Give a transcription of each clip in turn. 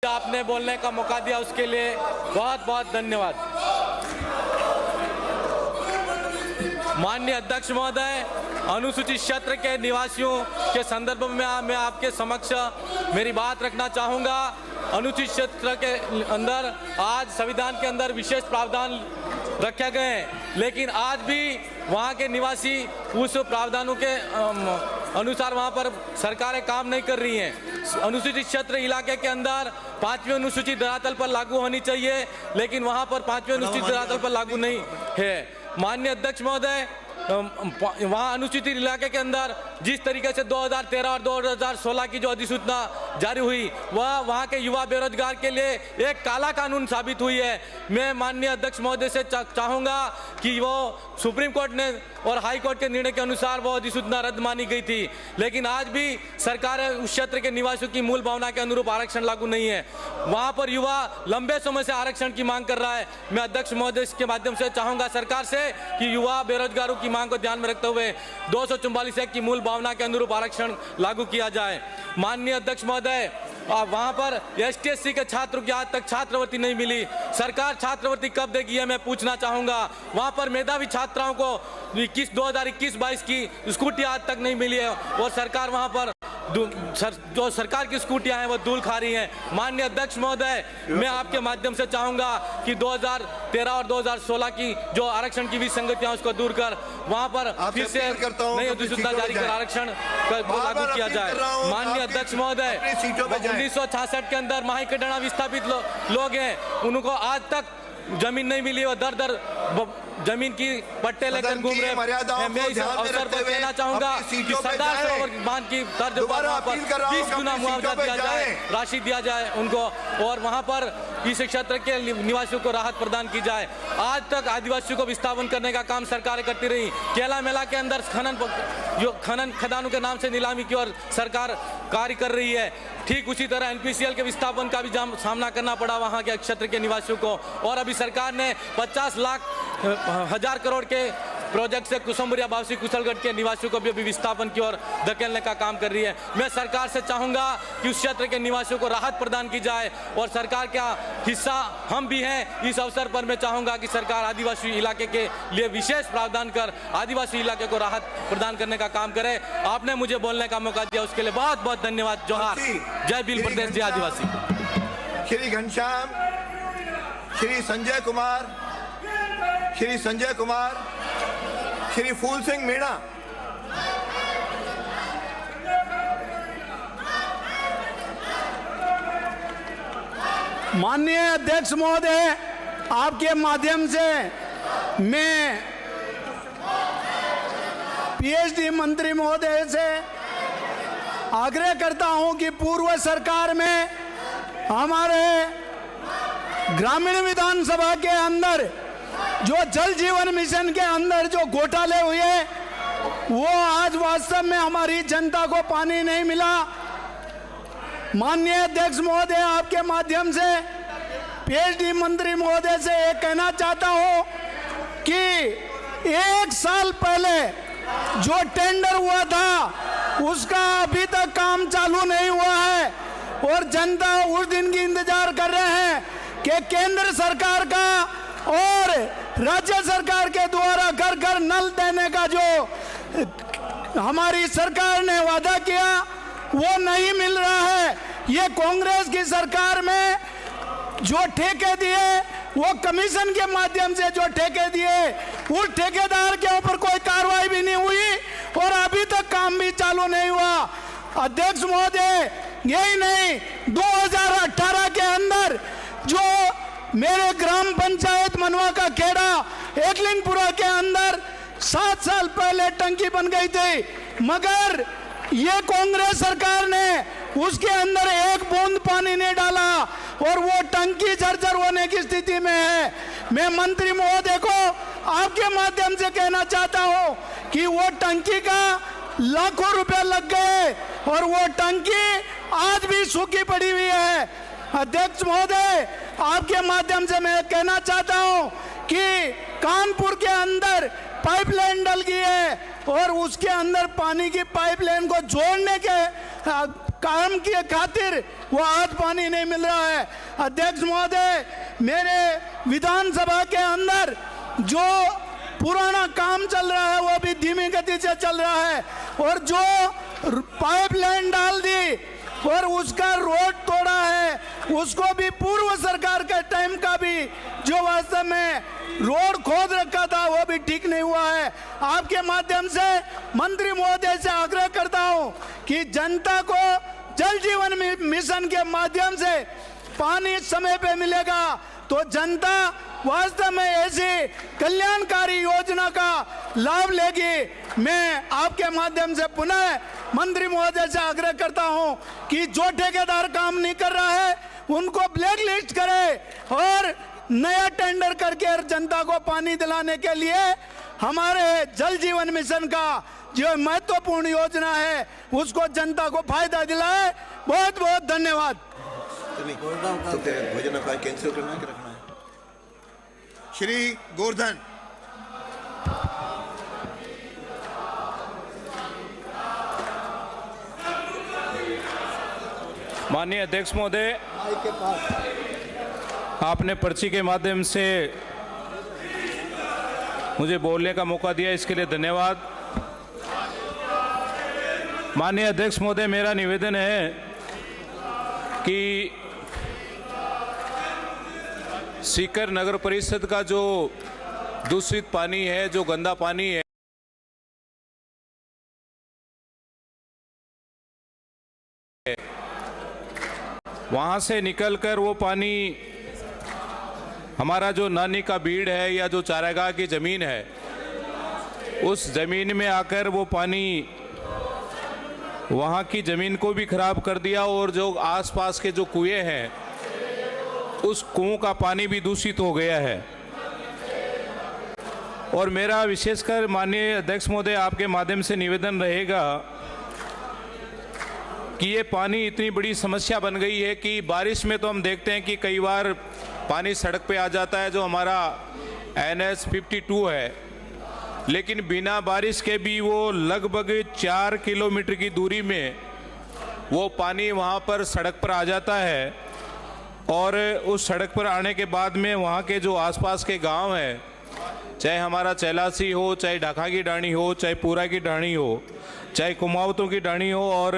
आपने बोलने का मौका दिया उसके लिए बहुत बहुत धन्यवाद। माननीय अध्यक्ष महोदय, अनुसूचित क्षेत्र के निवासियों के संदर्भ में मैं आपके समक्ष मेरी बात रखना चाहूँगा। अनुसूचित क्षेत्र के अंदर आज संविधान के अंदर विशेष प्रावधान रखे गए हैं, लेकिन आज भी वहाँ के निवासी उस प्रावधानों के अनुसार वहाँ पर सरकारें काम नहीं कर रही हैं। अनुसूचित क्षेत्र इलाके के अंदर 5वीं अनुसूची धरातल पर लागू होनी चाहिए, लेकिन वहाँ पर 5वीं अनुसूची धरातल पर लागू नहीं है। माननीय अध्यक्ष महोदय, वहाँ अनुसूचित इलाके के अंदर जिस तरीके से 2013 और 2016 की जो अधिसूचना जारी हुई वह वहाँ के युवा बेरोजगार के लिए एक काला कानून साबित हुई है। मैं माननीय अध्यक्ष महोदय से चाहूँगा कि वो सुप्रीम कोर्ट ने और हाई कोर्ट के निर्णय के अनुसार वो अधिसूचना रद्द मानी गई थी, लेकिन आज भी सरकार उस क्षेत्र के निवासियों की मूल भावना के अनुरूप आरक्षण लागू नहीं है। वहाँ पर युवा लंबे समय से आरक्षण की मांग कर रहा है। मैं अध्यक्ष महोदय के माध्यम से चाहूँगा सरकार से कि युवा बेरोजगारों की मांग को ध्यान में रखते हुए 244 की मूल भावना के अनुरूप आरक्षण लागू किया जाए। माननीय अध्यक्ष महोदय, वहाँ पर ST/SC के छात्रों की आज तक छात्रवृत्ति नहीं मिली। सरकार छात्रवृत्ति कब देगी ये मैं पूछना चाहूँगा। वहाँ पर मेधावी छात्राओं को 2021-22 की स्कूटी आज तक नहीं मिली है और सरकार वहाँ पर जो सरकार की स्कूटियां हैं वो धूल खा रही हैं। माननीय अध्यक्ष महोदय, मैं आपके माध्यम से चाहूँगा कि 2013 और 2016 की जो आरक्षण की विसंगतियां उसको दूर कर वहाँ पर फिर से नई अधिसूचना जारी कर आरक्षण लागू किया जाए। माननीय अध्यक्ष महोदय, 1966 के अंदर महाइकडाणा विस्थापित लोग हैं, उनको आज तक जमीन नहीं मिली और दर दर जमीन की पट्टे लेकर घूम रहे हैं। मैं इस अवसर पर कहना चाहूंगा कि सरदार सरोवर बांध की तर्ज पर वहाँ पर 20 गुना मुआवजा दिया जाए, राशि दिया जाए उनको, और वहाँ पर इस क्षेत्र के निवासियों को राहत प्रदान की जाए। आज तक आदिवासियों को विस्थापन करने का काम सरकारें करती रही। केला मेला के अंदर खनन खदानों के नाम से नीलामी की ओर सरकार कार्य कर रही है। ठीक उसी तरह NPCL के विस्थापन का भी सामना करना पड़ा वहाँ के क्षेत्र के निवासियों को, और अभी सरकार ने 50 लाख हजार करोड़ के प्रोजेक्ट से कुसुम्बरिया बावसी कुशलगढ़ के निवासियों को भी अभी विस्थापन की ओर धकेलने का काम कर रही है। मैं सरकार से चाहूँगा कि उस क्षेत्र के निवासियों को राहत प्रदान की जाए, और सरकार का हिस्सा हम भी हैं। इस अवसर पर मैं चाहूँगा कि सरकार आदिवासी इलाके के लिए विशेष प्रावधान कर आदिवासी इलाके को राहत प्रदान करने का काम करे। आपने मुझे बोलने का मौका दिया उसके लिए बहुत बहुत धन्यवाद। जोहार। जय भील प्रदेश, जय आदिवासी। श्री घनश्याम, श्री संजय कुमार, श्री संजय कुमार, श्री फूल सिंह मीणा। माननीय अध्यक्ष महोदय, आपके माध्यम से मैं PhD मंत्री महोदय से आग्रह करता हूं कि पूर्व सरकार में हमारे ग्रामीण विधानसभा के अंदर जो जल जीवन मिशन के अंदर जो घोटाले हुए वो आज वास्तव में हमारी जनता को पानी नहीं मिला। माननीय अध्यक्ष महोदय, आपके माध्यम से PhD मंत्री महोदय से ये कहना चाहता हूँ कि 1 साल पहले जो टेंडर हुआ था उसका अभी तक काम चालू नहीं हुआ है, और जनता उस दिन की इंतजार कर रहे हैं कि केंद्र सरकार का और राज्य सरकार के द्वारा घर घर नल देने का जो हमारी सरकार ने वादा किया वो नहीं मिल रहा है। ये कांग्रेस की सरकार में जो ठेके दिए वो कमीशन के माध्यम से जो ठेके दिए उस ठेकेदार के ऊपर कोई कार्रवाई भी नहीं हुई और अभी तक काम भी चालू नहीं हुआ। अध्यक्ष महोदय, यही नहीं, 2018 के अंदर जो मेरे ग्राम पंचायत मनवा का खेड़ा एकलिंगपुरा के अंदर 7 साल पहले टंकी बन गई थी, मगर ये कांग्रेस सरकार ने उसके अंदर एक बूंद पानी नहीं डाला और वो टंकी जर्जर होने की स्थिति में है। मैं मंत्री महोदय को आपके माध्यम से कहना चाहता हूँ कि वो टंकी का लाखों रुपए लग गए और वो टंकी आज भी सूखी पड़ी हुई है। अध्यक्ष महोदय, आपके माध्यम से मैं कहना चाहता हूं कि कानपुर के अंदर पाइपलाइन डल गई है और उसके अंदर पानी की पाइपलाइन को जोड़ने के काम की खातिर वो आज पानी नहीं मिल रहा है। अध्यक्ष महोदय, मेरे विधानसभा के अंदर जो पुराना काम चल रहा है वो भी धीमी गति से चल रहा है, और जो पाइपलाइन डाल दी और उसका रोड तोड़ा है, उसको भी पूर्व सरकार के टाइम का भी जो वास्तव में रोड खोद रखा था वो भी ठीक नहीं हुआ है। आपके माध्यम से मंत्री महोदय से आग्रह करता हूं कि जनता को जल जीवन मिशन के माध्यम से पानी समय पे मिलेगा तो जनता वास्तव में ऐसी कल्याणकारी योजना का लाभ लेगी। मैं आपके माध्यम से पुनः मंत्री महोदय से आग्रह करता हूं कि जो ठेकेदार काम नहीं कर रहा है उनको ब्लैक लिस्ट करे और नया टेंडर करके जनता को पानी दिलाने के लिए हमारे जल जीवन मिशन का जो महत्वपूर्ण योजना है उसको जनता को फायदा दिलाए। बहुत बहुत धन्यवाद। तो फिर भोजन अपाय कैंसिल करना है कि रखना है? श्री गोवर्धन। माननीय अध्यक्ष महोदय, आपने पर्ची के माध्यम से मुझे बोलने का मौका दिया, इसके लिए धन्यवाद। माननीय अध्यक्ष महोदय, मेरा निवेदन है कि सीकर नगर परिषद का जो दूषित पानी है, जो गंदा पानी है, वहाँ से निकलकर वो पानी हमारा जो नानी का बीड़ है या जो चारागाह की ज़मीन है, उस ज़मीन में आकर वो पानी वहाँ की ज़मीन को भी ख़राब कर दिया और जो आसपास के जो कुएं हैं उस कुओं का पानी भी दूषित हो गया है। और मेरा विशेषकर माननीय अध्यक्ष महोदय आपके माध्यम से निवेदन रहेगा कि ये पानी इतनी बड़ी समस्या बन गई है कि बारिश में तो हम देखते हैं कि कई बार पानी सड़क पे आ जाता है, जो हमारा NH 52 है, लेकिन बिना बारिश के भी वो लगभग 4 किलोमीटर की दूरी में वो पानी वहाँ पर सड़क पर आ जाता है। और उस सड़क पर आने के बाद में वहाँ के जो आसपास के गांव हैं, चाहे हमारा चैलासी हो, चाहे ढाका की डाणी हो, चाहे पूरा की डाणी हो, चाहे कुमावतों की डाणी हो, और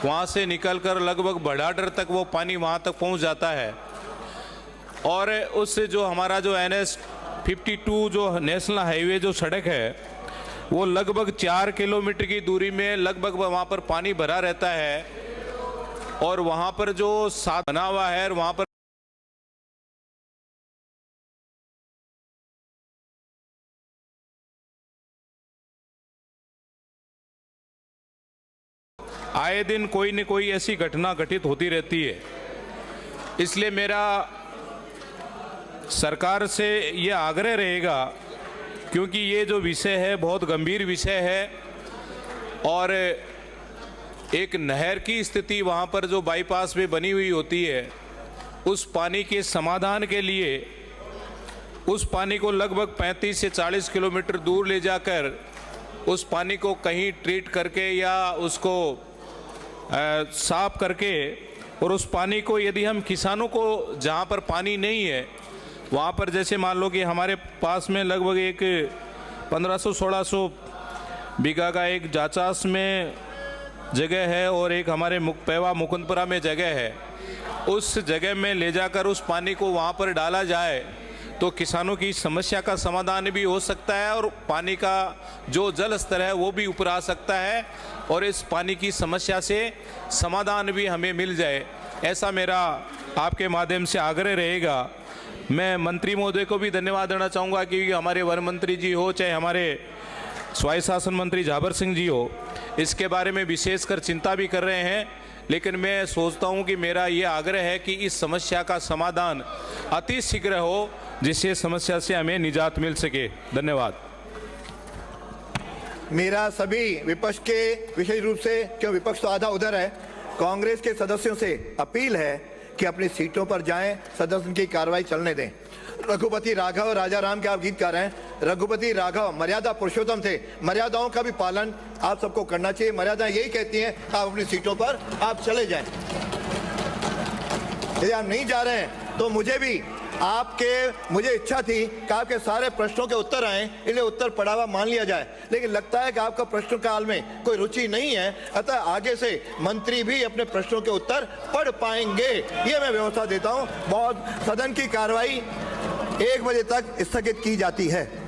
वहाँ से निकलकर लगभग बढ़ाडर तक वो पानी वहाँ तक पहुँच जाता है। और उससे जो हमारा जो NH 52 जो नेशनल हाईवे जो सड़क है, वो लगभग 4 किलोमीटर की दूरी में लगभग वहाँ पर पानी भरा रहता है। और वहाँ पर जो साथ बना हुआ है, वहाँ पर आए दिन कोई न कोई ऐसी घटना घटित होती रहती है। इसलिए मेरा सरकार से ये आग्रह रहेगा, क्योंकि ये जो विषय है बहुत गंभीर विषय है, और एक नहर की स्थिति वहाँ पर जो बाईपास में बनी हुई होती है, उस पानी के समाधान के लिए उस पानी को लगभग 35 से 40 किलोमीटर दूर ले जाकर उस पानी को कहीं ट्रीट करके या उसको साफ करके, और उस पानी को यदि हम किसानों को जहाँ पर पानी नहीं है वहाँ पर, जैसे मान लो कि हमारे पास में लगभग एक 1500-1600 बीघा का एक जाचास में जगह है और एक हमारे मुकपेवा मुकुंदपुरा में जगह है, उस जगह में ले जाकर उस पानी को वहाँ पर डाला जाए तो किसानों की समस्या का समाधान भी हो सकता है और पानी का जो जल स्तर है वो भी ऊपर आ सकता है, और इस पानी की समस्या से समाधान भी हमें मिल जाए, ऐसा मेरा आपके माध्यम से आग्रह रहेगा। मैं मंत्री महोदय को भी धन्यवाद देना चाहूँगा कि हमारे वन मंत्री जी हो, चाहे हमारे स्वायत्त शासन मंत्री झाबर सिंह जी हो, इसके बारे में विशेषकर चिंता भी कर रहे हैं। लेकिन मैं सोचता हूं कि मेरा ये आग्रह है कि इस समस्या का समाधान अति शीघ्र हो, जिससे समस्या से हमें निजात मिल सके। धन्यवाद। मेरा सभी विपक्ष के, विशेष रूप से क्यों विपक्ष तो आधा उधर है, कांग्रेस के सदस्यों से अपील है कि अपनी सीटों पर जाएं, सदन की कार्रवाई चलने दें। रघुपति राघव राजा राम के आप गीतकार हैं, रघुपति राघव मर्यादा पुरुषोत्तम थे। मर्यादाओं का भी पालन आप सबको करना चाहिए। मर्यादा यही कहती हैं आप अपनी सीटों पर आप चले जाएं। यदि आप नहीं जा रहे हैं तो मुझे इच्छा थी कि आपके सारे प्रश्नों के उत्तर आए, इसलिए उत्तर पढ़ा हुआ मान लिया जाए, लेकिन लगता है कि आपका प्रश्न काल में कोई रुचि नहीं है, अतः आगे से मंत्री भी अपने प्रश्नों के उत्तर पढ़ पाएंगे, ये मैं व्यवस्था देता हूं। बहुत सदन की कार्रवाई 1 बजे तक स्थगित की जाती है।